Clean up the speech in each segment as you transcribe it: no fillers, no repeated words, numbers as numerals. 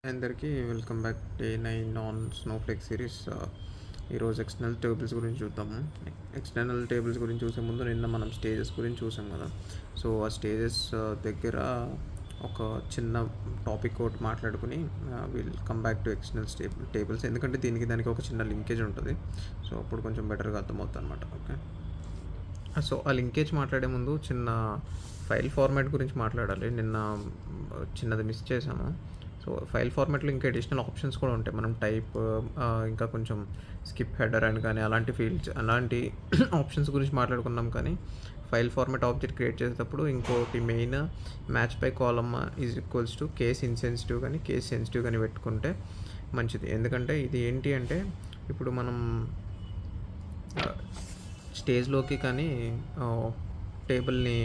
అందరికీ welcome back. Day 9 on Snowflake series. ఈరోజు external tables గురించి చూద్దాము. ఎక్స్టర్నల్ టేబుల్స్ గురించి చూసే ముందు నిన్న మనం స్టేజెస్ గురించి చూసాం కదా. సో ఆ స్టేజెస్ దగ్గర ఒక చిన్న టాపిక్ ఒకటి మాట్లాడుకుని will come back to external tables, ఎందుకంటే దానికి ఒక చిన్న లింకేజ్ ఉంటుంది. సో అప్పుడు కొంచెం బెటర్గా అర్థమవుతుంది అనమాట. ఓకే, సో ఆ లింకేజ్ మాట్లాడే ముందు చిన్న ఫైల్ ఫార్మాట్ గురించి మాట్లాడాలి. నిన్న చిన్నది మిస్ చేసాము. సో ఫైల్ ఫార్మాట్లో ఇంకా అడిషనల్ ఆప్షన్స్ కూడా ఉంటాయి. మనం టైప్, ఇంకా కొంచెం స్కిప్ హెడర్ అని కానీ అలాంటి ఫీల్డ్స్, అలాంటి ఆప్షన్స్ గురించి మాట్లాడుకున్నాం. కానీ ఫైల్ ఫార్మాట్ ఆబ్జెక్ట్ క్రియేట్ చేసేటప్పుడు ఇంకోటి main, match by column is equals to case insensitive కానీ కేస్ సెన్సిటివ్ కానీ పెట్టుకుంటే మంచిది. ఎందుకంటే ఇది ఏంటి అంటే, ఇప్పుడు మనం స్టేజ్లోకి కానీ టేబుల్ని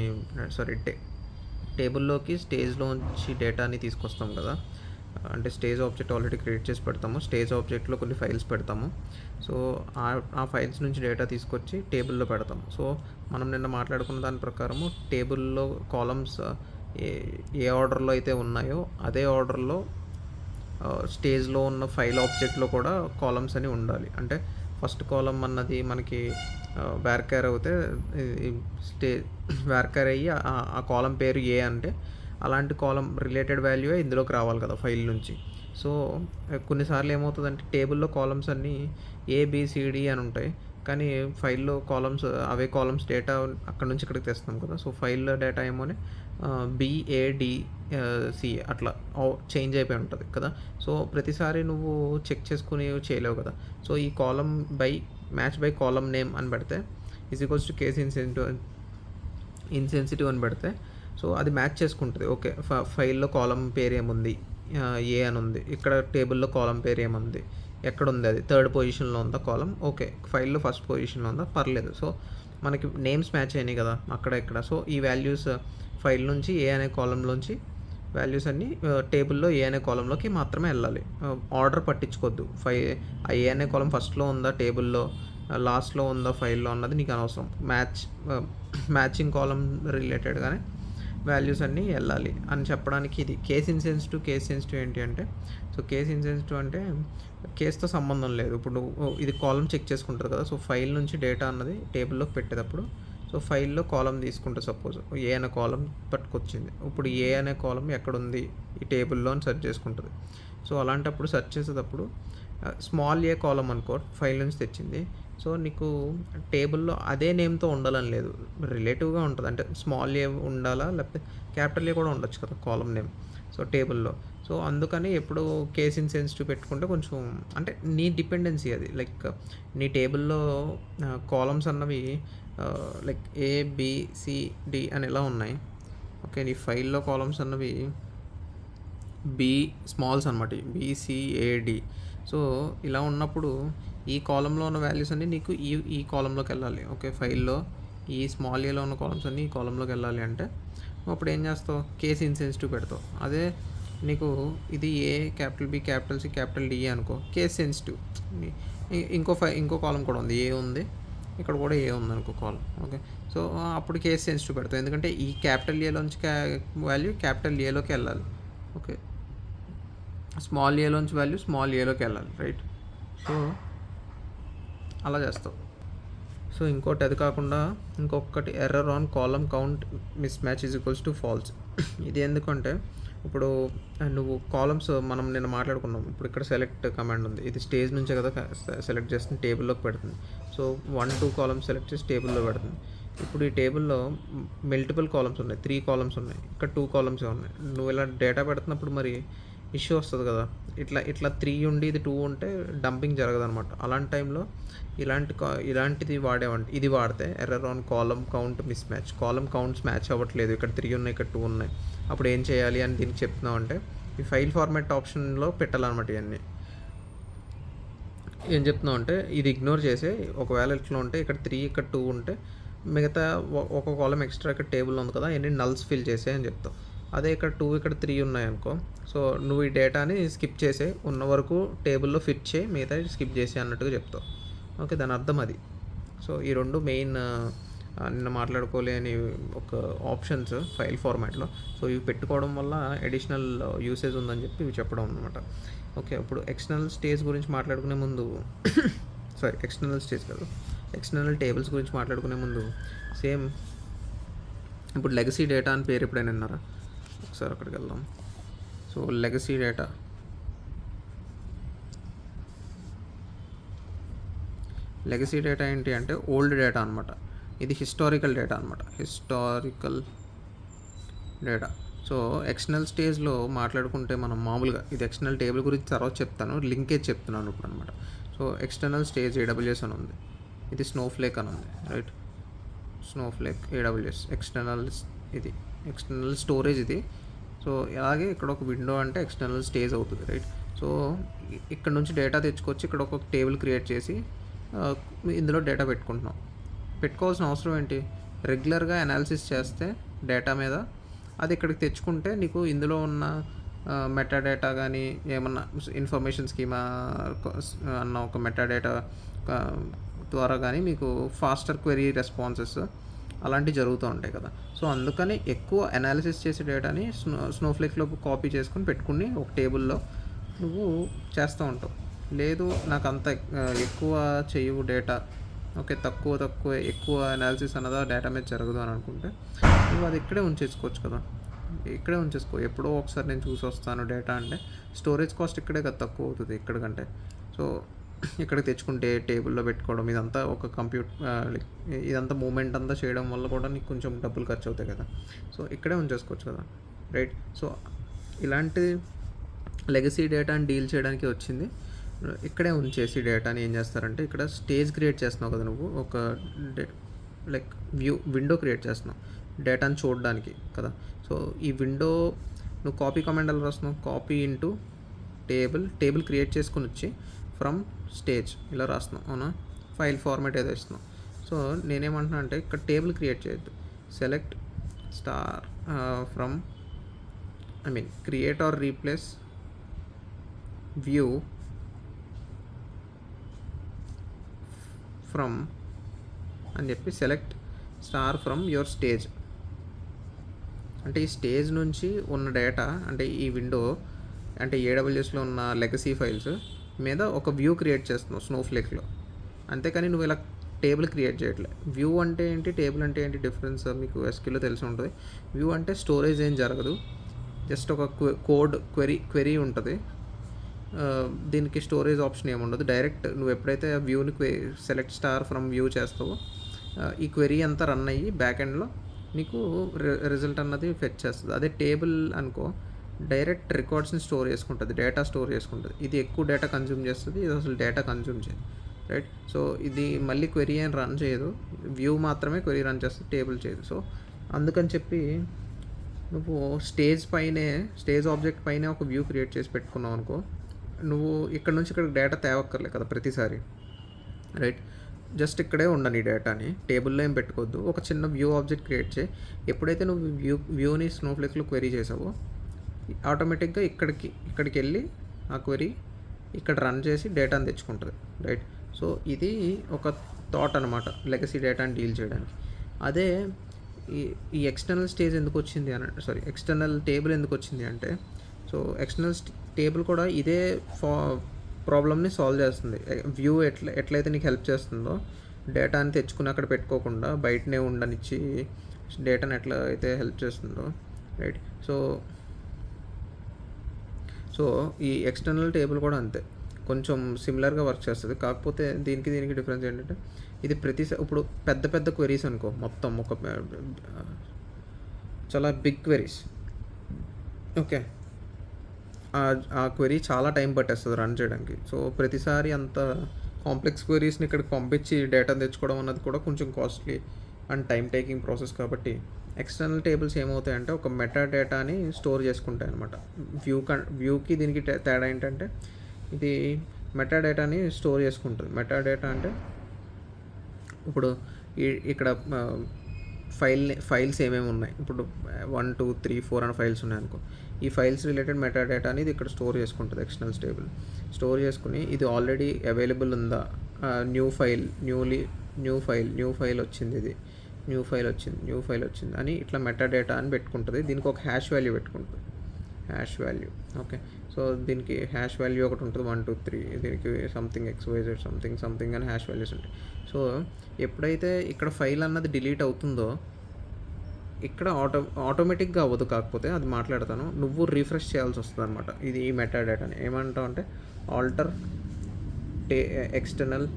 టేబుల్లోకి స్టేజ్లోంచి డేటాని తీసుకొస్తాం కదా. అంటే స్టేజ్ ఆబ్జెక్ట్ ఆల్రెడీ క్రియేట్ చేసి పెడతాము. స్టేజ్ ఆబ్జెక్ట్లో కొన్ని ఫైల్స్ పెడతాము. సో ఆ ఫైల్స్ నుంచి డేటా తీసుకొచ్చి టేబుల్లో పెడతాము. సో మనం నిన్న మాట్లాడుకున్న దాని ప్రకారము టేబుల్లో కాలమ్స్ ఏ ఆర్డర్లో అయితే ఉన్నాయో అదే ఆర్డర్లో స్టేజ్లో ఉన్న ఫైల్ ఆబ్జెక్ట్లో కూడా కాలమ్స్ అని ఉండాలి. అంటే ఫస్ట్ కాలమ్ అన్నది మనకి వ్యార్క్యార్ అవుతే వ్యార్క్యార్ అయ్యి ఆ కాలం పేరు ఏ అంటే అలాంటి కాలం రిలేటెడ్ వాల్యూ ఇందులోకి రావాలి కదా ఫైల్ నుంచి. సో కొన్నిసార్లు ఏమవుతుందంటే టేబుల్లో కాలమ్స్ అన్నీ ఏబిసిడి అని ఉంటాయి, కానీ ఫైల్లో కాలమ్స్ అవే కాలమ్స్ డేటా అక్కడ నుంచి ఇక్కడికి తెస్తాం కదా. సో ఫైల్లో డేటా ఏమోనే బిఏడిసి అట్లా చేంజ్ అయిపోయి ఉంటుంది కదా. సో ప్రతిసారి నువ్వు చెక్ చేసుకుని చేయలేవు కదా. సో ఈ కాలం మ్యాచ్ బై కాలం నేమ్ అని పెడితే is equals to case insensitive అని పెడితే సో అది మ్యాచ్ చేసుకుంటుంది. ఓకే, ఫైల్లో కాలం పేరు ఏముంది, ఏ అని ఉంది. ఇక్కడ టేబుల్లో కాలం పేరు ఏముంది, ఎక్కడ ఉంది, అది థర్డ్ పొజిషన్లో ఉందా కాలం, ఓకే ఫైల్లో ఫస్ట్ పొజిషన్లో ఉందా, పర్లేదు. సో మనకి నేమ్స్ మ్యాచ్ అయినాయి కదా అక్కడ ఇక్కడ. సో ఈ వాల్యూస్ ఫైల్ నుంచి ఏ అనే కాలంలోంచి వాల్యూస్ అన్నీ టేబుల్లో ఏ అనే కాలంలోకి మాత్రమే వెళ్ళాలి. ఆర్డర్ పట్టించుకోవద్దు. ఏ అనే కాలం ఫస్ట్లో ఉందా టేబుల్లో, లాస్ట్లో ఉందా ఫైల్లో అన్నది నీకు అనవసరం. మ్యాచింగ్ కాలం రిలేటెడ్గానే వాల్యూస్ అన్నీ వెళ్ళాలి అని చెప్పడానికి ఇది. కేస్ సెన్సిటివ్ ఏంటి అంటే, సో కేస్ ఇన్సెన్సిటివ్ అంటే కేసుతో సంబంధం లేదు. ఇప్పుడు ఇది కాలం చెక్ చేసుకుంటారు కదా. సో ఫైల్ నుంచి డేటా అన్నది టేబుల్లోకి పెట్టేటప్పుడు సో ఫైల్లో కాలం తీసుకుంటే సపోజ్ ఏ అనే కాలం పట్టుకొచ్చింది. ఇప్పుడు ఏ అనే కాలం ఎక్కడుంది ఈ టేబుల్లో అని సెర్చ్ చేసుకుంటుంది. సో అలాంటప్పుడు సెర్చ్ చేసేటప్పుడు స్మాల్ ఏ కాలం అనుకో ఫైల్ నుంచి తెచ్చింది. సో నీకు టేబుల్లో అదే నేమ్తో ఉండాలని లేదు, రిలేటివ్గా ఉంటుంది. అంటే స్మాల్ ఏ ఉండాలా, లేకపోతే క్యాపిటల్ ఏ కూడా ఉండొచ్చు కదా కాలం నేమ్ సో టేబుల్లో. సో అందుకని ఎప్పుడు కేస్ ఇన్సెన్సిటివ్ పెట్టుకుంటే కొంచెం అంటే నీ డిపెండెన్సీ అది. లైక్ నీ టేబుల్లో కాలమ్స్ అన్నవి లైక్ ఏబిసిడి అని ఎలా ఉన్నాయి. ఓకే, నీ ఫైల్లో కాలమ్స్ అన్నవి బి స్మాల్స్ అనమాట, బిసిఏడి. సో ఇలా ఉన్నప్పుడు ఈ కాలంలో ఉన్న వాల్యూస్ అన్నీ నీకు ఈ కాలంలోకి వెళ్ళాలి. ఓకే, ఫైల్లో ఈ స్మాల్ ఏలో ఉన్న కాలమ్స్ అన్నీ ఈ కాలంలోకి వెళ్ళాలి అంటే అప్పుడు ఏం చేస్తావు, కేస్ ఇన్సెన్సిటివ్ పెడతావు. అదే నీకు ఇది ఏ capital B capital C capital D అనుకో, కేస్ సెన్సిటివ్. ఇంకో కాలం కూడా ఉంది, ఏ ఉంది, ఇక్కడ కూడా ఏ ఉంది అనుకో కాలం. ఓకే, సో అప్పుడు కేస్ సెన్సిటివ్ పెడతావు, ఎందుకంటే ఈ క్యాపిటల్ ఏలోంచి వాల్యూ క్యాపిటల్ ఏలోకి వెళ్ళాలి. ఓకే, స్మాల్ ఏలోంచి వాల్యూ స్మాల్ ఏలోకి వెళ్ళాలి, రైట్. సో అలా చేస్తావు. సో ఇంకోటి అది కాకుండా ఇంకొకటి error on column count miss match is equals to falls. ఇది ఎందుకంటే ఇప్పుడు నువ్వు కాలమ్స్ మనం నిన్న మాట్లాడుకున్నాం. ఇప్పుడు ఇక్కడ సెలెక్ట్ కమాండ్ ఉంది, ఇది స్టేజ్ నుంచే కదా సెలెక్ట్ చేస్తుంది, టేబుల్లోకి పెడుతుంది. సో 1-2 కాలమ్స్ సెలెక్ట్ చేసి టేబుల్లో పెడుతుంది. ఇప్పుడు ఈ టేబుల్లో మల్టిపుల్ కాలమ్స్ ఉన్నాయి, 3 కాలమ్స్ ఉన్నాయి, ఇక్కడ 2 కాలమ్సే ఉన్నాయి. నువ్వు ఇలా డేటా పెడుతున్నప్పుడు మరి ఇష్యూ వస్తుంది కదా. ఇట్లా 3 ఉండి ఇది 2 ఉంటే డంపింగ్ జరగదు అనమాట. అలాంటి టైంలో ఇలాంటిది ఇది వాడితే error on column count miss match, column counts match అవ్వట్లేదు, ఇక్కడ 3 ఉన్నాయి ఇక్కడ 2 ఉన్నాయి, అప్పుడు ఏం చేయాలి అని దీనికి చెప్తున్నావు అంటే ఈ ఫైల్ ఫార్మాట్ ఆప్షన్లో పెట్టాలన్నమాట. ఇవన్నీ ఏం చెప్తున్నావు అంటే ఇది ఇగ్నోర్ చేసి, ఒకవేళ ఇట్లా ఉంటే ఇక్కడ 3 ఇక్కడ 2 ఉంటే మిగతా ఒక కాలం ఎక్స్ట్రా ఇక్కడ టేబుల్ ఉంది కదా, ఇవన్నీ నల్స్ ఫిల్ చేసే అని చెప్తావు. అదే ఇక్కడ 2 ఇక్కడ 3 ఉన్నాయనుకో, సో నువ్వు ఈ డేటాని స్కిప్ చేసే, ఉన్న వరకు టేబుల్లో ఫిట్ చేయి, మిగతా స్కిప్ చేసే అన్నట్టుగా చెప్తావు. ఓకే, దాని అర్థం అది. సో ఈ రెండు మెయిన్ నిన్న మాట్లాడుకోలేని ఒక ఆప్షన్స్ ఫైల్ ఫార్మాట్‌లో. సో, ఇవి పెట్టుకోవడం వల్ల అడిషనల్ యూసేజ్ ఉందని చెప్పి ఇవి చెప్పడం అనమాట. ఓకే. ఇప్పుడు ఎక్స్టర్నల్ స్టేజ్ గురించి మాట్లాడుకునే ముందు సారీ, ఎక్స్టర్నల్ స్టేజ్ కాదు. ఎక్స్టర్నల్ టేబుల్స్ గురించి మాట్లాడుకునే ముందు సేమ్ ఇప్పుడు లెగసీ డేటా అని పేరు ఎప్పుడైనా విన్నారా? ఒకసారి అక్కడికి వెళ్దాం. సో, లెగసీ డేటా ఏంటి అంటే ఓల్డ్ డేటా అనమాట. ఇది హిస్టారికల్ డేటా అనమాట. Historical data. సో, ఎక్స్టర్నల్ స్టేజ్లో మాట్లాడుకుంటే మనం మామూలుగా ఇది ఎక్స్టర్నల్ టేబుల్ గురించి తర్వాత చెప్తాను, లింకేజ్ చెప్తున్నాను ఇప్పుడు అనమాట. సో, ఎక్స్టర్నల్ స్టేజ్ ఏడబ్ల్యూఎస్ అని ఉంది, ఇది స్నోఫ్లేక్ అని ఉంది, రైట్? స్నోఫ్లేక్ ఏడబ్ల్యూఎస్ ఇది ఎక్స్టర్నల్ స్టోరేజ్ ఇది. సో, అలాగే ఇక్కడ ఒక విండో అంటే ఎక్స్టర్నల్ స్టేజ్ అవుతుంది, రైట్? సో, ఇక్కడ నుంచి డేటా తెచ్చుకొచ్చి ఇక్కడ ఒక టేబుల్ క్రియేట్ చేసి ఇందులో డేటా పెట్టుకోవాల్సిన అవసరం ఏంటి? రెగ్యులర్గా అనాలిసిస్ చేస్తే డేటా మీద అది ఇక్కడికి తెచ్చుకుంటే నీకు ఇందులో ఉన్న మెటా డేటా కానీ ఏమన్నా ఇన్ఫర్మేషన్ స్కీమా అన్న ఒక మెటా డేటా ద్వారా కానీ మీకు ఫాస్టర్ క్వెరీ రెస్పాన్సెస్ అలాంటివి జరుగుతూ ఉంటాయి కదా. సో, అందుకని ఎక్కువ అనాలిసిస్ చేసే డేటాని స్నోఫ్లేక్లో కాపీ చేసుకుని పెట్టుకుని ఒక టేబుల్లో నువ్వు చేస్తూ ఉంటావు. లేదు నాకు అంత ఎక్కువ చేయవు డేటా, ఓకే, తక్కువ ఎక్కువ అనాలిసిస్ అన్నదా డేటా మీద జరగదు అని అనుకుంటే నువ్వు అది ఇక్కడే ఉంచేసుకోవచ్చు కదా. ఇక్కడే ఉంచేసుకో. ఎప్పుడో ఒకసారి నేను చూసి వస్తాను డేటా అంటే స్టోరేజ్ కాస్ట్ ఇక్కడే కదా తక్కువ అవుతుంది ఇక్కడ కంటే. సో, ఇక్కడికి తెచ్చుకుంటే టేబుల్లో పెట్టుకోవడం ఇదంతా ఒక ఇదంతా మూమెంట్ అంతా చేయడం వల్ల కూడా నీకు కొంచెం డబ్బులు ఖర్చు అవుతాయి కదా. సో, ఇక్కడే ఉంచేసుకోవచ్చు కదా, రైట్? సో, ఇలాంటి లెగసీ డేటాని డీల్ చేయడానికి వచ్చింది. ఇక్కడే ఉంచేసి డేటాని ఏం చేస్తారంటే ఇక్కడ స్టేజ్ క్రియేట్ చేస్తున్నావు కదా నువ్వు, ఒక విండో క్రియేట్ చేస్తున్నావు డేటాని చూడడానికి కదా. సో, ఈ విండో నువ్వు కాపీ కమాండ్ ఎలా రాస్తున్నావు? కాపీ ఇంటూ టేబుల్ క్రియేట్ చేసుకుని వచ్చి ఫ్రమ్ స్టేజ్ ఇలా రాస్తున్నావు, అవునా? ఫైల్ ఫార్మాట్ ఏదో ఇస్తున్నావు. సో, నేనేమంటున్నా అంటే ఇక్కడ టేబుల్ క్రియేట్ చేయొద్దు. Select star from create are replace view from అని చెప్పి select star from your stage. అంటే ఈ స్టేజ్ నుంచి ఉన్న డేటా అంటే ఈ విండో అంటే ఏడబ్ల్యూఎస్లో ఉన్న లెగసీ ఫైల్స్ మీద ఒక వ్యూ క్రియేట్ చేస్తున్నావు స్నోఫ్లేక్లో. అంతేకాని నువ్వు ఇలా టేబుల్ క్రియేట్ చేయట్లే. వ్యూ అంటే ఏంటి, టేబుల్ అంటే ఏంటి డిఫరెన్స్ మీకు ఎస్క్యూఎల్లో తెలిసి ఉంటుంది. వ్యూ అంటే స్టోరేజ్ ఏం జరగదు, జస్ట్ ఒక క్వెరీ ఉంటుంది. దీనికి స్టోరేజ్ ఆప్షన్ ఏమి ఉండదు. డైరెక్ట్ నువ్వు ఎప్పుడైతే వ్యూని సెలెక్ట్ స్టార్ ఫ్రమ్ వ్యూ చేస్తావో ఈ క్వెరీ అంతా రన్ అయ్యి బ్యాక్ ఎండ్లో నీకు రిజల్ట్ అన్నది ఫెచ్ చేస్తుంది. అదే టేబుల్ అనుకో, డైరెక్ట్ రికార్డ్స్ని స్టోర్ చేసుకుంటుంది, డేటా స్టోర్ చేసుకుంటుంది. ఇది ఎక్కువ డేటా కన్జ్యూమ్ చేస్తుంది, ఇది అసలు డేటా కన్జ్యూమ్ చేయదు, రైట్? సో, ఇది మళ్ళీ క్వెరీ అని రన్ చేయదు, వ్యూ మాత్రమే క్వెరీ రన్ చేస్తుంది, టేబుల్ చేయదు. సో, అందుకని చెప్పి నువ్వు స్టేజ్ ఆబ్జెక్ట్ పైనే ఒక వ్యూ క్రియేట్ చేసి పెట్టుకున్నావు అనుకో, నువ్వు ఇక్కడ నుంచి ఇక్కడ డేటా తేవక్కర్లే కదా ప్రతిసారి, రైట్? జస్ట్ ఇక్కడే ఉండని డేటాని టేబుల్లో ఏం పెట్టుకోవద్దు. ఒక చిన్న వ్యూ ఆబ్జెక్ట్ క్రియేట్ చేయి. ఎప్పుడైతే నువ్వు వ్యూని స్నోఫ్లేక్లో క్వెరీ చేసావో ఆటోమేటిక్గా ఇక్కడికి వెళ్ళి ఆ క్వెరీ ఇక్కడ రన్ చేసి డేటాని తెచ్చుకుంటుంది, రైట్? సో, ఇది ఒక థాట్ అనమాట లెగసీ డేటాని డీల్ చేయడానికి. అదే ఈ ఎక్స్టర్నల్ స్టేజ్ ఎందుకు వచ్చింది ఎక్స్టర్నల్ టేబుల్ ఎందుకు వచ్చింది అంటే, సో, ఎక్స్టర్నల్ టేబుల్ కూడా ఇదే ప్రాబ్లమ్ని సాల్వ్ చేస్తుంది. వ్యూ ఎట్లయితే నీకు హెల్ప్ చేస్తుందో డేటాని తెచ్చుకుని అక్కడ పెట్టుకోకుండా బయటనే ఉండనిచ్చి డేటాని ఎట్లా అయితే హెల్ప్ చేస్తుందో, రైట్? సో ఈ ఎక్స్టర్నల్ టేబుల్ కూడా అంతే, కొంచెం సిమిలర్గా వర్క్ చేస్తుంది. కాకపోతే దీనికి డిఫరెన్స్ ఏంటంటే ఇది ఇప్పుడు పెద్ద క్వెరీస్ అనుకో, మొత్తం ఒక చాలా బిగ్ క్వెరీస్, ఓకే, ఆ క్వెరీ చాలా టైం పట్టేస్తుంది రన్ చేయడానికి. సో, ప్రతిసారి అంత కాంప్లెక్స్ క్వెరీస్ని ఇక్కడికి పంపించి డేటా తెచ్చుకోవడం అన్నది కూడా కొంచెం costly and time taking process. కాబట్టి ఎక్స్టర్నల్ టేబుల్స్ ఏమవుతాయంటే ఒక మెటా డేటాని స్టోర్ చేసుకుంటాయి అనమాట. వ్యూకి దీనికి తేడా ఏంటంటే ఇది మెటా డేటాని స్టోర్ చేసుకుంటుంది. మెటా డేటా అంటే ఇప్పుడు ఇక్కడ ఫైల్స్ ఏమేమి ఉన్నాయి, ఇప్పుడు 1 2 3 4 అనే ఫైల్స్ ఉన్నాయనుకో, ఈ ఫైల్స్ రిలేటెడ్ మెటా డేటా అనేది ఇక్కడ స్టోర్ చేసుకుంటుంది. ఎక్స్టర్నల్ టేబుల్ స్టోర్ చేసుకుని ఇది ఆల్రెడీ అవైలబుల్ ఉందా, న్యూ ఫైల్ వచ్చింది, ఇది న్యూ ఫైల్ వచ్చింది అని ఇట్లా మెటా డేటా అని పెట్టుకుంటుంది. దీనికి ఒక హ్యాష్ వాల్యూ పెట్టుకుంటుంది, హ్యాష్ వాల్యూ. ఓకే, సో దీనికి హ్యాష్ వాల్యూ ఒకటి ఉంటుంది 1 2 3, దీనికి సంథింగ్ XYZ సంథింగ్ అని హ్యాష్ వాల్యూస్ ఉంటాయి. సో ఎప్పుడైతే ఇక్కడ ఫైల్ అన్నది డిలీట్ అవుతుందో ఇక్కడ ఆటోమేటిక్గా అవ్వదు, కాకపోతే అది మాట్లాడతాను, నువ్వు రీఫ్రెష్ చేయాల్సి వస్తుంది అనమాట. ఇది ఈ మెటా డేటాని ఏమంటావు అంటే alter external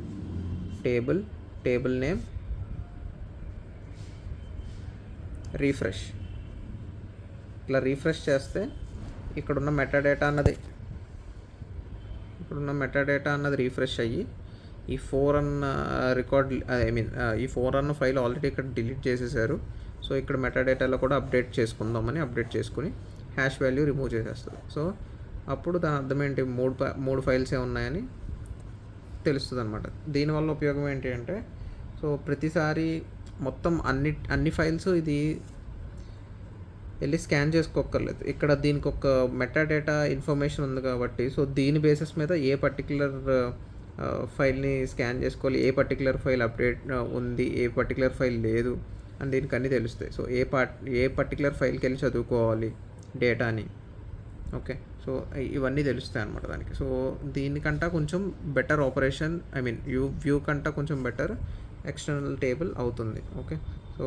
table name refresh. ఇట్లా రీఫ్రెష్ చేస్తే ఇక్కడున్న మెటా డేటా అన్నది రీఫ్రెష్ అయ్యి ఈ 4 అన్న రికార్డ్ ఈ 4 అన్న ఫైల్ ఆల్రెడీ ఇక్కడ డిలీట్ చేసేసారు. సో ఇక్కడ మెటా డేటాలో కూడా అప్డేట్ చేసుకుని హ్యాష్ వాల్యూ రిమూవ్ చేసేస్తుంది. సో అప్పుడు దాని అర్థం ఏంటి, మూడు ఫైల్సే ఉన్నాయని తెలుస్తుంది అనమాట. దీనివల్ల ఉపయోగం ఏంటి అంటే, సో ప్రతిసారి మొత్తం అన్ని ఫైల్స్ ఇది వెళ్ళి స్కాన్ చేసుకోక్కర్లేదు. ఇక్కడ దీనికి ఒక మెటా డేటా ఇన్ఫర్మేషన్ ఉంది కాబట్టి, సో దీని బేసిస్ మీద ఏ పర్టికులర్ ఫైల్ని స్కాన్ చేసుకోవాలి, ఏ పర్టికులర్ ఫైల్ అప్డేట్ ఉంది, ఏ పర్టికులర్ ఫైల్ లేదు అని దీనికి అన్నీ తెలుస్తాయి. సో ఏ పర్టికులర్ ఫైల్కి వెళ్ళి చదువుకోవాలి డేటాని. ఓకే, సో ఇవన్నీ తెలుస్తాయి అన్నమాట దానికి. సో దీనికంటే కొంచెం బెటర్ ఆపరేషన్, వ్యూ కంటే కొంచెం బెటర్ ఎక్స్టర్నల్ టేబుల్ అవుతుంది. ఓకే, సో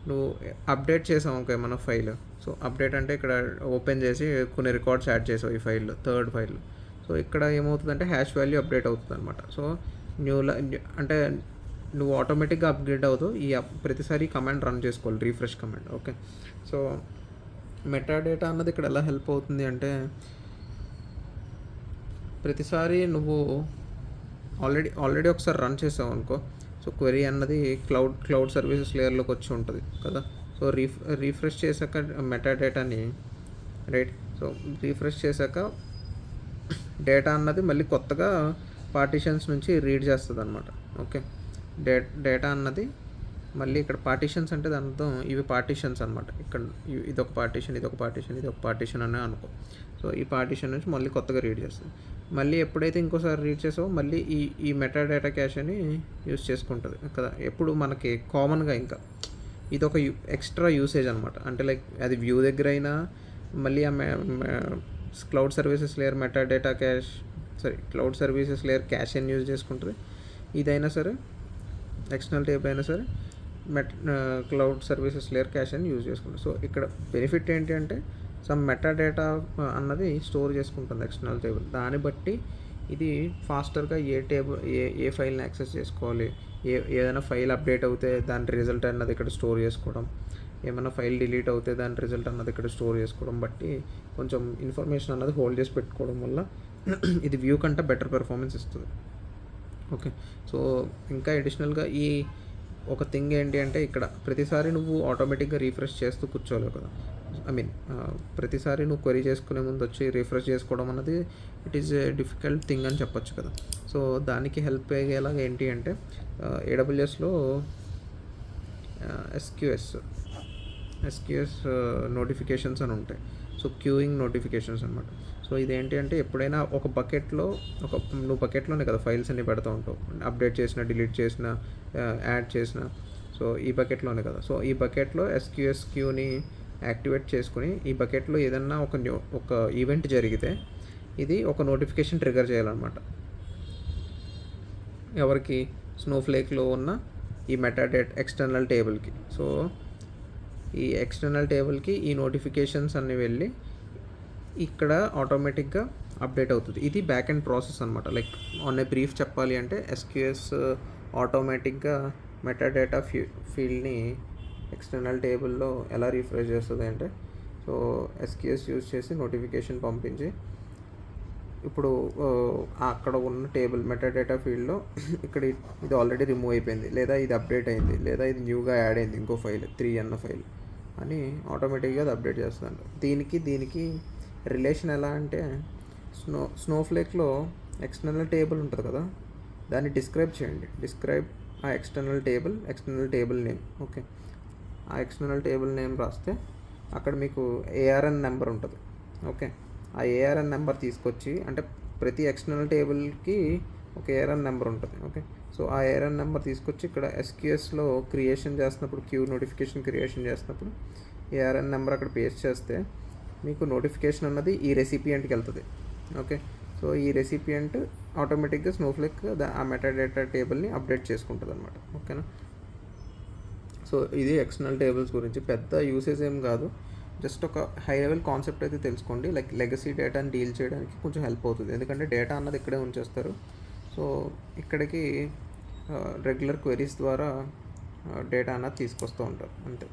నువ్వు అప్డేట్ చేసావు ఓకే మన ఫైల్. సో అప్డేట్ అంటే ఇక్కడ ఓపెన్ చేసి కొన్ని రికార్డ్స్ యాడ్ చేసావు ఈ ఫైల్, థర్డ్ ఫైల్. సో ఇక్కడ ఏమవుతుందంటే హ్యాష్ వాల్యూ అప్డేట్ అవుతుంది అనమాట. సో అంటే నువ్వు ఆటోమేటిక్గా అప్గ్రేడ్ అవుతావు. ప్రతిసారి కమాండ్ రన్ చేసుకోవాలి, refresh command. Okay, so meta data అన్నది ఇక్కడ ఎలా హెల్ప్ అవుతుంది అంటే, ప్రతిసారి నువ్వు ఆల్రెడీ ఒకసారి రన్ చేసావు అనుకో, సో క్వెరీ అన్నది క్లౌడ్ సర్వీసెస్ లేయర్లోకి వచ్చి ఉంటుంది కదా. సో రీఫ్రెష్ చేశాక మెటా డేటాని సో రీఫ్రెష్ చేశాక డేటా అన్నది మళ్ళీ కొత్తగా పార్టీషన్స్ నుంచి రీడ్ చేస్తుంది అనమాట. ఓకే, డేటా అన్నది మళ్ళీ ఇక్కడ పార్టీషన్స్ అంటే దాని అర్థం ఇవి పార్టీషన్స్ అనమాట. ఇక్కడ ఇదొక పార్టీషన్ అని అనుకో. సో ఈ పార్టీషన్ నుంచి మళ్ళీ కొత్తగా రీడ్ చేస్తుంది. మళ్ళీ ఎప్పుడైతే ఇంకోసారి రీడ్ చేసావో మళ్ళీ ఈ మెటా డేటా క్యాష్ అని యూస్ చేసుకుంటుంది కదా. ఎప్పుడు మనకి కామన్గా ఇంకా ఇదొక ఎక్స్ట్రా యూసేజ్ అనమాట. అంటే లైక్ అది వ్యూ దగ్గర అయినా మళ్ళీ cloud services layer meta data cloud services layer cash అని యూజ్ చేసుకుంటుంది. ఇదైనా సరే ఎక్స్టర్నల్ టేబుల్ అయినా సరే క్లౌడ్ సర్వీసెస్ లేయర్ క్యాష్ అని యూజ్ చేసుకుంటుంది. సో ఇక్కడ బెనిఫిట్ ఏంటి అంటే సమ్ మెటా డేటా అన్నది స్టోర్ చేసుకుంటుంది ఎక్స్టర్నల్ టేబుల్. దాన్ని బట్టి ఇది ఫాస్టర్గా ఏ ఫైల్ని యాక్సెస్ చేసుకోవాలి, ఏదైనా ఫైల్ అప్డేట్ అవుతే దాని రిజల్ట్ అన్నది ఇక్కడ స్టోర్ చేసుకోవడం, ఏమైనా ఫైల్ డిలీట్ అవుతే దాని రిజల్ట్ అన్నది ఇక్కడ స్టోర్ చేసుకోవడం బట్టి కొంచెం ఇన్ఫర్మేషన్ అన్నది హోల్డ్ చేసి పెట్టుకోవడం వల్ల ఇది వ్యూ కంటే బెటర్ పెర్ఫార్మెన్స్ ఇస్తుంది. ఓకే, సో ఇంకా అడిషనల్గా ఈ ఒక థింగ్ ఏంటి అంటే, ఇక్కడ ప్రతిసారి నువ్వు ఆటోమేటిక్గా రీఫ్రెష్ చేస్తూ కూర్చోలేవు కదా. ప్రతిసారి నువ్వు క్వరీ చేసుకునే ముందు వచ్చి రీఫ్రెష్ చేసుకోవడం అన్నది it is a difficult thing అని చెప్పొచ్చు కదా. సో దానికి హెల్ప్ అయ్యేలాగా ఏంటి అంటే AWSలో SQS నోటిఫికేషన్స్ అని ఉంటాయి. సో క్యూయింగ్ నోటిఫికేషన్స్ అనమాట. సో ఇదేంటి అంటే ఎప్పుడైనా ఒక బకెట్లో నువ్వు బకెట్లోనే కదా ఫైల్స్ అన్ని పెడతా ఉంటావు, అప్డేట్ చేసిన, డిలీట్ చేసిన, యాడ్ చేసిన. సో ఈ బకెట్లోనే కదా. సో ఈ బకెట్లో SQS క్యూని యాక్టివేట్ చేసుకుని ఈ బకెట్లో ఏదన్నా ఒక ఈవెంట్ జరిగితే ఇది ఒక నోటిఫికేషన్ ట్రిగర్ చేయాలన్నమాట. ఎవరికి? స్నోఫ్లేక్లో ఉన్న ఈ మెటాడేటా ఎక్స్టర్నల్ టేబుల్కి. సో ఈ ఎక్స్టర్నల్ టేబుల్కి ఈ నోటిఫికేషన్స్ అన్నీ వెళ్ళి ఇక్కడ ఆటోమేటిక్గా అప్డేట్ అవుతుంది. ఇది బ్యాక్ అండ్ ప్రాసెస్ అనమాట. లైక్ ఆన్ ఏ బ్రీఫ్ చెప్పాలి అంటే SQS ఆటోమేటిక్గా మెటాడేటా ఫీల్డ్ని ఎక్స్టర్నల్ టేబుల్లో ఎలా రీఫ్రెష్ చేస్తుంది అంటే, సో SQS యూజ్ చేసి నోటిఫికేషన్ పంపించి ఇప్పుడు అక్కడ ఉన్న టేబుల్ మెటాడేటా ఫీల్డ్లో ఇక్కడ ఇది ఆల్రెడీ రిమూవ్ అయిపోయింది, లేదా ఇది అప్డేట్ అయింది, లేదా ఇది న్యూగా యాడ్ అయింది ఇంకో ఫైల్ 3 అన్న ఫైల్ అని ఆటోమేటిక్గా అది అప్డేట్ చేస్తాను. దీనికి రిలేషన్ ఎలా అంటే, స్నోఫ్లేక్లో ఎక్స్టర్నల్ టేబుల్ ఉంటుంది కదా, దాన్ని డిస్క్రైబ్ చేయండి. ఆ ఎక్స్టర్నల్ టేబుల్ నేమ్. ఓకే, ఆ ఎక్స్టర్నల్ టేబుల్ నేమ్ రాస్తే అక్కడ మీకు ARN నెంబర్ ఉంటుంది. ఓకే, ఆ ARN నెంబర్ తీసుకొచ్చి, అంటే ప్రతి ఎక్స్టర్నల్ టేబుల్కి ఒక ఏఆర్ఎన్ నెంబర్ ఉంటుంది. ఓకే, సో ఆ ఏఆర్ఎన్ నెంబర్ తీసుకొచ్చి ఇక్కడ ఎస్క్యూఎస్లో క్రియేషన్ చేస్తున్నప్పుడు, క్యూ నోటిఫికేషన్ క్రియేషన్ చేస్తున్నప్పుడు ఏఆర్ఎన్ నెంబర్ అక్కడ పేస్ట్ చేస్తే మీకు నోటిఫికేషన్ అన్నది ఈ రెసిపియంట్కి వెళ్తుంది. ఓకే, సో ఈ రెసిపియంట్ ఆటోమేటిక్గా స్నోఫ్లేక్ ఆ మెటాడేటా టేబుల్ని అప్డేట్ చేసుకుంటుంది అనమాట. ఓకేనా, సో ఇది ఎక్స్టర్నల్ టేబుల్స్ గురించి పెద్ద యూసేజ్ ఏం కాదు, జస్ట్ ఒక హై లెవెల్ కాన్సెప్ట్ అయితే తెలుసుకోండి. లైక్ లెగసీ డేటాని డీల్ చేయడానికి కొంచెం హెల్ప్ అవుతుంది, ఎందుకంటే డేటా అన్నది ఇక్కడే ఉంచేస్తారు. సో ఇక్కడికి రెగ్యులర్ క్వెరీస్ ద్వారా డేటా అన్నది తీసుకొస్తూ ఉంటారు అంతే.